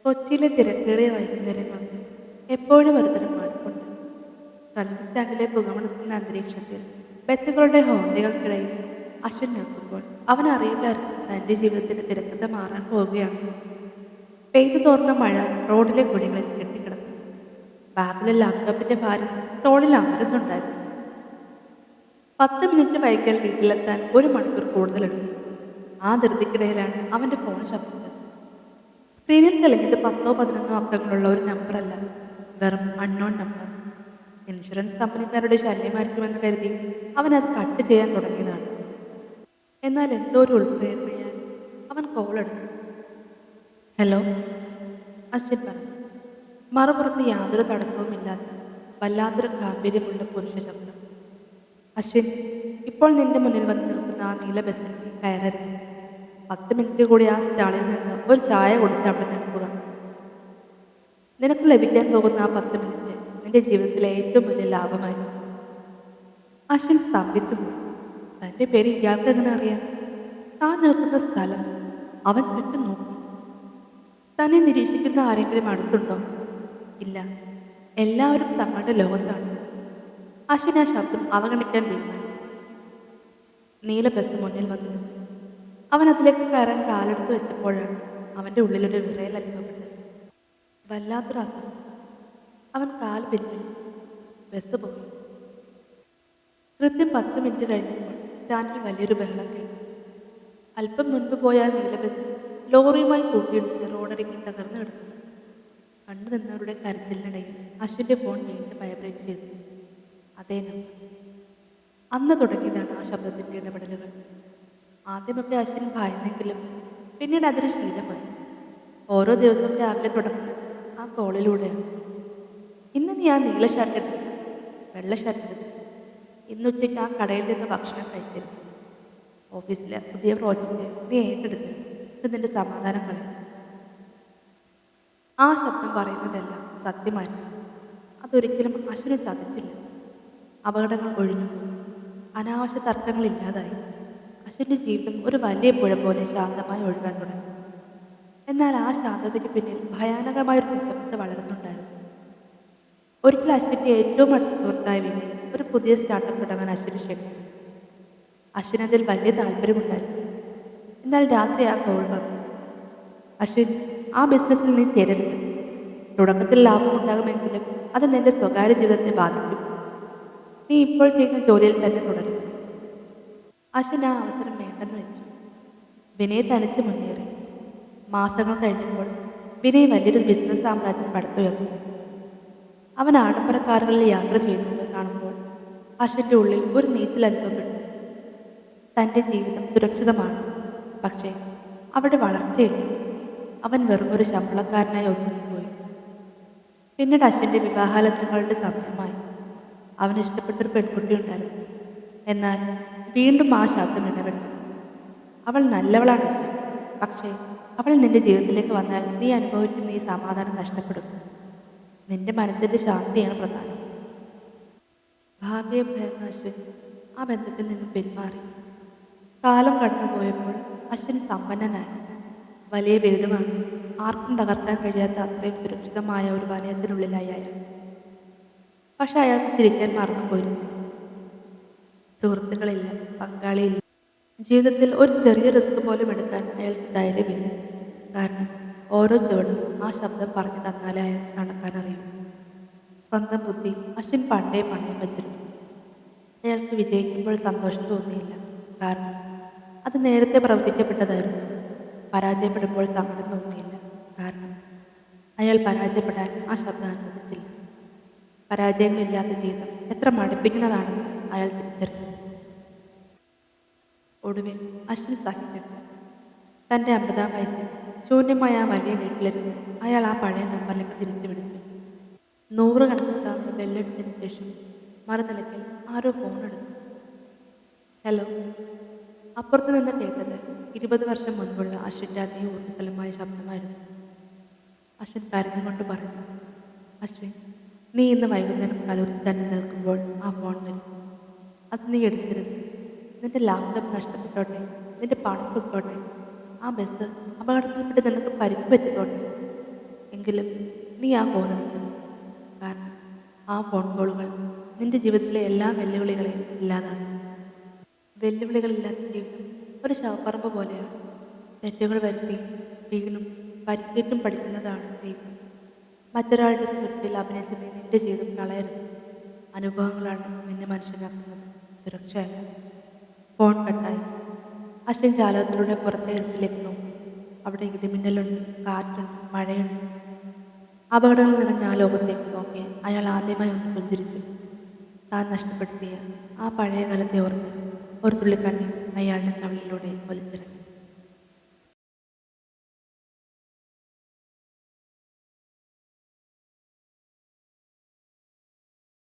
കൊച്ചിയിലെ തിരക്കേറിയ വൈകുന്നേരങ്ങൾക്ക് എപ്പോഴും ഒരുതരം മടുപ്പുണ്ട്. കൽബ് സ്റ്റാൻഡിലെ പുകമണക്കുന്ന അന്തരീക്ഷത്തിൽ ബസ്സുകളുടെ ഹോർണുകൾക്കിടയിൽ അശ്വിൻ നിൽക്കുമ്പോൾ അവൻ അറിയില്ലായിരുന്നു തൻ്റെ ജീവിതത്തിന്റെ തിരക്കഥ മാറാൻ പോവുകയാണ്. പെയ്തു തോർന്ന മഴ റോഡിലെ കുഴികളിൽ കെട്ടിക്കിടക്കുന്നു. ബാഗിലെ ലാപ്ടോപ്പിന്റെ ഭാരം തോളിൽ അമരുന്നുണ്ടായിരുന്നു. 10 മിനിറ്റ് വൈകിയാൽ വീട്ടിലെത്താൻ 1 മണിക്കൂർ കൂടുതലെടുക്കും. ആ ധൃതിക്കിടയിലാണ് അവന്റെ ഫോൺ ശബ്ദിച്ചത്. സ്ക്രീനിൽ തെളിഞ്ഞത് 10-11 അക്കങ്ങളുള്ള ഒരു നമ്പറല്ല, വെറും അൺനോൺ നമ്പർ. ഇൻഷുറൻസ് കമ്പനിക്കാരുടെ ശല്യമായിരിക്കുമെന്ന് കരുതി അവൻ അത് കട്ട് ചെയ്യാൻ തുടങ്ങിയതാണ്. എന്നാൽ എന്തോ ഒരു ഉൾപ്രേരണയാൽ അവൻ കോൾ എടുത്തു. ഹലോ, അശ്വിൻ പറഞ്ഞു. മറുപുറത്ത് യാതൊരു തടസ്സവുമില്ലാത്ത വല്ലാത്തൊരു ഗാംഭീര്യമുള്ള പുരുഷ ശബ്ദം. അശ്വിൻ, ഇപ്പോൾ നിന്റെ മുന്നിൽ വന്ന് നിൽക്കുന്ന ആ നീല ബസ്സിൽ നീ കയറരുത്. 10 മിനിറ്റ് കൂടി ആ സ്റ്റാളിൽ നിന്ന് ഒരു ചായ കുടിച്ച് അവിടെ നിൽക്കുക. നിനക്ക് ലഭിക്കാൻ പോകുന്ന ആ 10 മിനിറ്റ് നിന്റെ ജീവിതത്തിലെ ഏറ്റവും വലിയ ലാഭമായിരുന്നു. അശ്വിൻ സ്തംഭിച്ചു പോയി. തന്റെ പേര് ഇയാൾക്ക് എങ്ങനെ അറിയാം? താൻ നിൽക്കുന്ന സ്ഥലം. അവൻ ചുറ്റും നോക്കി. തന്നെ നിരീക്ഷിക്കുന്ന ആരെങ്കിലും അടുത്തുണ്ടോ? ഇല്ല, എല്ലാവരും തങ്ങളുടെ ലോകത്താണ്. അശ്വിൻ ആ ശബ്ദം അവഗണിക്കാൻ തീരുമാനിച്ചു. നീല ബസ് മുന്നിൽ വന്നു നിന്നു. അവൻ അതിലേക്ക് കയറാൻ കാലെടുത്ത് വെച്ചപ്പോഴാണ് അവന്റെ ഉള്ളിലൊരു വിറയൽ അനുഭവപ്പെട്ടത്. വല്ലാത്തൊരു അസ്വസ്ഥത. അവൻ കാൽ പിൻവലിച്ചു. ബസ് പോയി. കൃത്യം 10 മിനിറ്റ് കഴിഞ്ഞപ്പോൾ സ്റ്റാൻഡിൽ വലിയൊരു ബഹളം കേട്ടു. അല്പം മുൻപ് പോയ ആ നീല ബസ് ലോറിയുമായി കൂട്ടിയിടിച്ച് റോഡരികിൽ തകർന്നു കിടക്കുന്നു. കണ്ടു നിന്നവരുടെ കരച്ചിലിനിടയിൽ അശ്വിന്റെ ഫോൺ വീണ്ടും വൈബ്രേറ്റ് ചെയ്തു. അതേ നമ്പർ. അന്ന് തുടങ്ങിയതാണ് ആ ശബ്ദത്തിന്റെ ഇടപെടലുകൾ. ആദ്യമൊക്കെ അശ്വിൻ ഭയന്നെങ്കിലും പിന്നീട് അതൊരു ശീലമായി. ഓരോ ദിവസവും രാവിലെ തുടങ്ങുന്നത് ആ കോളിലൂടെയാണ്. ഇന്ന് നീ ആ നീല ഷർട്ട് എടുത്ത് വെള്ള ഷർട്ട് എടുത്ത് ഇന്നുച്ചയ്ക്ക് ആ കടയിൽ നിന്ന് ഭക്ഷണം കഴിക്കരുത്. ഓഫീസിലെ പുതിയ പ്രോജക്റ്റ് നീ ഏറ്റെടുത്ത് ഇത് നിന്റെ സമാധാനം കളയും. ആ ശബ്ദം പറയുന്നതെല്ലാം സത്യമായിരുന്നു. അതൊരിക്കലും അശ്വിനെ ചതിച്ചില്ല. അപകടങ്ങൾ ഒഴിഞ്ഞുപോയി. അനാവശ്യ തർക്കങ്ങൾ ഇല്ലാതായി. അശ്വിന്റെ ജീവിതം ഒരു വലിയ പുഴ പോലെ ശാന്തമായി ഒഴുകാൻ തുടങ്ങി. എന്നാൽ ആ ശാന്തതയ്ക്ക് പിന്നിൽ ഭയാനകമായൊരു നിശബ്ദത വളരുന്നുണ്ടായിരുന്നു. ഒരിക്കൽ അശ്വിന്റെ ഏറ്റവും അടുത്ത സുഹൃത്തായ വിനയ് ഒരു പുതിയ സ്റ്റാർട്ടപ്പ് തുടങ്ങാൻ അശ്വിനെ ക്ഷണിച്ചു. അശ്വിന് അതിൽ വലിയ താല്പര്യമുണ്ടായിരുന്നു. എന്നാൽ രാത്രി ആ കോൾ വന്നു. അശ്വിൻ, ആ ബിസിനസ്സിൽ നീ ചേരരുത്. തുടക്കത്തിൽ ലാഭമുണ്ടാകുമെങ്കിലും അത് നിന്റെ സ്വകാര്യ ജീവിതത്തെ ബാധിക്കും. നീ ഇപ്പോൾ ചെയ്യുന്ന ജോലിയിൽ തന്നെ തുടരും. അശ്വിൻ ആ അവസരം വേണ്ടെന്ന് വെച്ചു. വിനയ് തനിച്ച് മുന്നേറി. മാസങ്ങൾ കഴിഞ്ഞപ്പോൾ വിനയ് വലിയൊരു ബിസിനസ് സാമ്രാജ്യം പടുത്തുയർന്നു. അവൻ ആഡംബര കാറുകളിൽ യാത്ര ചെയ്യുന്നത് കാണുമ്പോൾ അശ്വിന്റെ ഉള്ളിൽ ഒരു നീറ്റൽ അനുഭവപ്പെട്ടു. തൻ്റെ ജീവിതം സുരക്ഷിതമാണ്, പക്ഷേ അവിടെ വളർച്ചയില്ല. അവൻ വെറുമൊരു ശമ്പളക്കാരനായി ഒതുങ്ങിപ്പോയി. പിന്നീട് അശ്വിന്റെ വിവാഹാലോചനകളുടെ സമയമായി. അവന് ഇഷ്ടപ്പെട്ടൊരു പെൺകുട്ടി ഉണ്ടായിരുന്നു. എന്നാൽ വീണ്ടും ആ ശബ്ദം ഇടപെട്ടു. അവൾ നല്ലവളാണ് അശ്വിൻ, പക്ഷേ അവൾ നിന്റെ ജീവിതത്തിലേക്ക് വന്നാൽ നീ അനുഭവിക്കുന്ന ഈ സമാധാനം നഷ്ടപ്പെടും. നിന്റെ മനസ്സിന്റെ ശാന്തിയാണ് പ്രധാനം. ഭാവിയെ ഭയന്ന അശ്വിൻ ആ ബന്ധത്തിൽ നിന്നും പിന്മാറി. കാലം കടന്നുപോയപ്പോൾ അശ്വിൻ സമ്പന്നനായി. വലിയ വീട് വാങ്ങി. ആർക്കും തകർക്കാൻ കഴിയാത്ത അത്രയും സുരക്ഷിതമായ ഒരു വലയത്തിനുള്ളിലായി അയാൾ. പക്ഷെ അയാൾക്ക് ചിരിക്കാൻ മറന്നുപോയിരുന്നു. സുഹൃത്തുക്കളില്ല, പങ്കാളിയില്ല. ജീവിതത്തിൽ ഒരു ചെറിയ റിസ്ക് പോലും എടുക്കാൻ അയാൾക്ക് ധൈര്യമില്ല. കാരണം ഓരോ ചുവടും ആ ശബ്ദം പറഞ്ഞു തന്നാലേ അയാൾ നടക്കാനറിയും. സ്വന്തം ബുദ്ധി അശ്വിൻ പണ്ടേ പണയം വച്ചിരുന്നു. അയാൾക്ക് വിജയിക്കുമ്പോൾ സന്തോഷം തോന്നിയില്ല. കാരണം അത് നേരത്തെ പ്രവചിക്കപ്പെട്ടതായിരുന്നു. പരാജയപ്പെടുമ്പോൾ സങ്കടം തോന്നിയില്ല. കാരണം അയാൾ പരാജയപ്പെടാൻ ആ ശബ്ദം അനുവദിച്ചില്ല. പരാജയങ്ങളില്ലാത്ത ജീവിതം എത്ര മടുപ്പിക്കുന്നതാണെന്ന് അയാൾ തിരിച്ചറിഞ്ഞു. ഒടുവിൽ അശ്വിൻ സഹിക്കപ്പെട്ടു. തൻ്റെ 50-ാം വയസ്സിൽ ശൂന്യമായ ആ വലിയ വീട്ടിലിരുന്ന് അയാൾ ആ പഴയ നമ്പറിലേക്ക് തിരിച്ചു വിളിച്ചു. 100 കണക്കിന് തവണ ബെല്ലടിച്ചതിന് ശേഷം മറുനിലയ്ക്കൽ ആരോ ഫോൺ എടുത്തു. ഹലോ. അപ്പുറത്ത് നിന്ന് കേട്ടത് 20 വർഷം മുൻപുള്ള അശ്വിൻ്റെ അതേ ഊർജ്ജസ്വലമായ ശബ്ദമായിരുന്നു. അശ്വിൻ കരഞ്ഞുകൊണ്ട് പറഞ്ഞു, അശ്വിൻ, നീ ഇന്ന് വൈകുന്നേരം കലൂരിൽ തന്നെ നിൽക്കുമ്പോൾ ആ ഫോൺ വരും. അത് നീ എടുക്കരുത്. നിന്റെ ലാപ്ടോപ്പ് നഷ്ടപ്പെട്ടോട്ടെ, നിന്റെ പണം പൊക്കോട്ടെ, ആ ബസ് അപകടത്തിൽപ്പെട്ട് നിനക്ക് പരിക്ക് പറ്റിക്കോട്ടെ, എങ്കിലും നീ ആ ഫോൺ എടുക്കരുത്. കാരണം ആ ഫോൺ കോളുകൾ നിന്റെ ജീവിതത്തിലെ എല്ലാ വെല്ലുവിളികളെയും ഇല്ലാതാക്കും. വെല്ലുവിളികളില്ലാത്ത ജീവിതം ഒരു ശവപ്പറമ്പ് പോലെയാണ്. തെറ്റുകൾ വരുത്തി വീണും പരിക്കേറ്റും പഠിക്കുന്നതാണ് ജീവിതം. മറ്റൊരാളുടെ സ്ക്രിപ്റ്റിൽ അഭിനയിച്ച് നീ നിന്റെ ജീവിതം കളയരുത്. അനുഭവങ്ങളാണ് നിന്നെ മനുഷ്യനാക്കുന്നത്, സുരക്ഷയല്ല. ഫോൺ കട്ടായി. അശ്വിൻ ജാലകത്തിലൂടെ പുറത്തെ ഇരുട്ടിലേക്ക് നോക്കി. അവിടെ ഇടിമിന്നലുണ്ട്, കാറ്റുണ്ട്, മഴയുണ്ട്. അപകടങ്ങൾ നിറഞ്ഞ ആ ലോകത്തേക്ക് നോക്കി അയാൾ ആദ്യമായി ഒന്ന് പുഞ്ചിരിച്ചു. താൻ നഷ്ടപ്പെടുത്തിയ ആ പഴയ കാലത്തെ ഓർത്ത് ഒരു തുള്ളി കണ്ണീർ അയാളുടെ കവിളിലൂടെ ഒലിച്ചിറങ്ങി.